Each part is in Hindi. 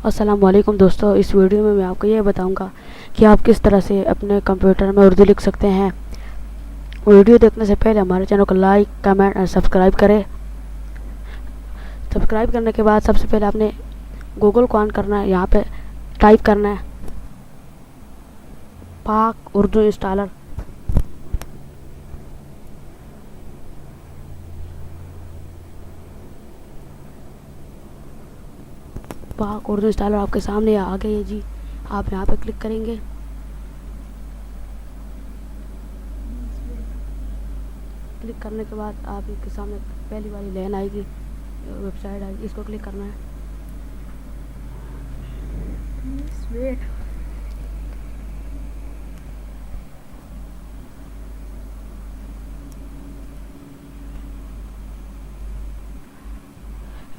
अस्सलाम वालेकुम दोस्तों, इस वीडियो में मैं आपको ये बताऊंगा कि आप किस तरह से अपने कंप्यूटर में उर्दू लिख सकते हैं। वीडियो देखने से पहले हमारे चैनल को लाइक, कमेंट और सब्सक्राइब करें। सब्सक्राइब करने के बाद सबसे पहले आपने गूगल को ऑन करना है। यहाँ पे टाइप करना है पाक उर्दू इंस्टॉलर। पाक उर्दू इंस्टॉलर आपके सामने आ गई है जी। आप यहाँ पे क्लिक करेंगे। क्लिक करने के बाद आपके सामने पहली वाली लाइन आएगी, वेबसाइट आएगी, इसको क्लिक करना है।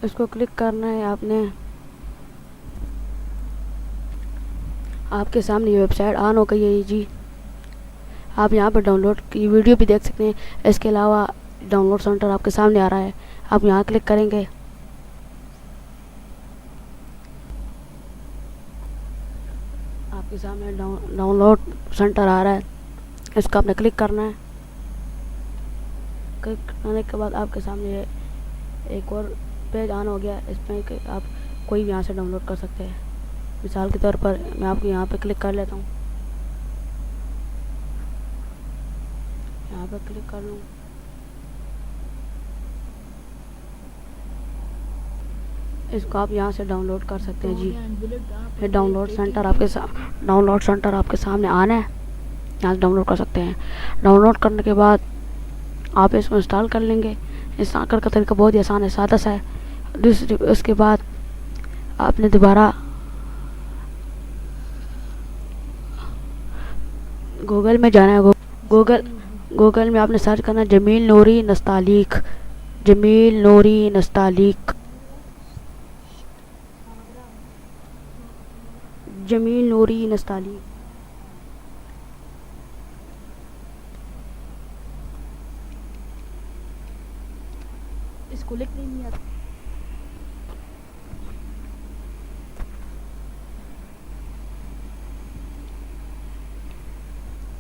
इसको क्लिक करना है आपने। आपके सामने ये वेबसाइट ऑन हो गई है जी। आप यहाँ पर डाउनलोड की वीडियो भी देख सकते हैं। इसके अलावा डाउनलोड सेंटर आपके सामने आ रहा है। आप यहाँ क्लिक करेंगे। आपके सामने डाउनलोड सेंटर आ रहा है, इसको आपने क्लिक करना है। क्लिक करने के बाद आपके सामने एक और पेज ऑन हो गया। इसमें आप कोई भी यहाँ से डाउनलोड कर सकते हैं। मिसाल के तौर पर मैं आपको यहाँ पे क्लिक कर लेता हूँ। यहाँ पर क्लिक कर लूँ। इसको आप यहाँ से डाउनलोड कर सकते हैं जी। ये डाउनलोड सेंटर आपके सामने आना है। यहाँ से डाउनलोड कर सकते हैं। डाउनलोड करने के बाद आप इसको इंस्टॉल कर लेंगे। इंस्टॉल करने का तरीका बहुत ही आसान है, सादा सा है। उसके बाद आपने दोबारा गूगल में जाना है। गूगल में आपने सर्च करना है जमील नूरी नस्तालिक। जमील नूरी नस्तालिक, जमील नूरी नस्तालिक। इसको लिखने नहीं आता।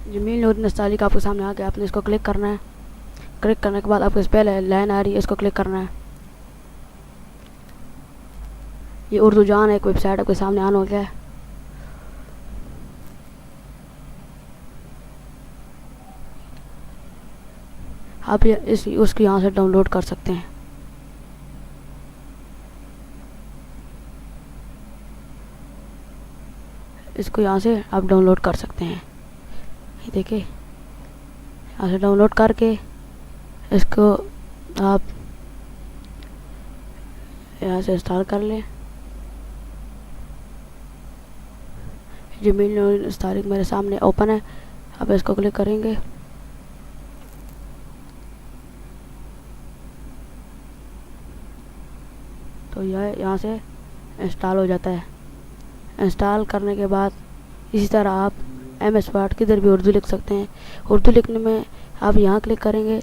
जमील नूरी नस्तालिक आपके सामने आ गया। आपने इसको क्लिक करना है। क्लिक करने के बाद आपको इस पहले लाइन आ रही है, इसको क्लिक करना है। ये उर्दू जान एक वेबसाइट आपके सामने ऑन हो गया है। आप उसको यहाँ से डाउनलोड कर सकते हैं। इसको यहाँ से आप डाउनलोड कर सकते हैं। ये देखिए, यहाँ से डाउनलोड करके इसको आप यहाँ से इंस्टॉल कर लें। जमील नूरी नस्तालिक मेरे सामने ओपन है। आप इसको क्लिक करेंगे। तो यह यहाँ से इंस्टॉल हो जाता है। इंस्टॉल करने के बाद इसी तरह आप MS वर्ड किधर भी उर्दू लिख सकते हैं। उर्दू लिखने में आप यहाँ क्लिक करेंगे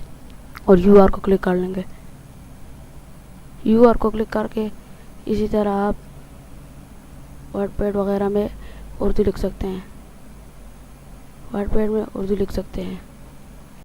और UR को क्लिक कर लेंगे। UR को क्लिक करके इसी तरह आप वर्डपैड वगैरह में उर्दू लिख सकते हैं। वर्डपैड में उर्दू लिख सकते हैं।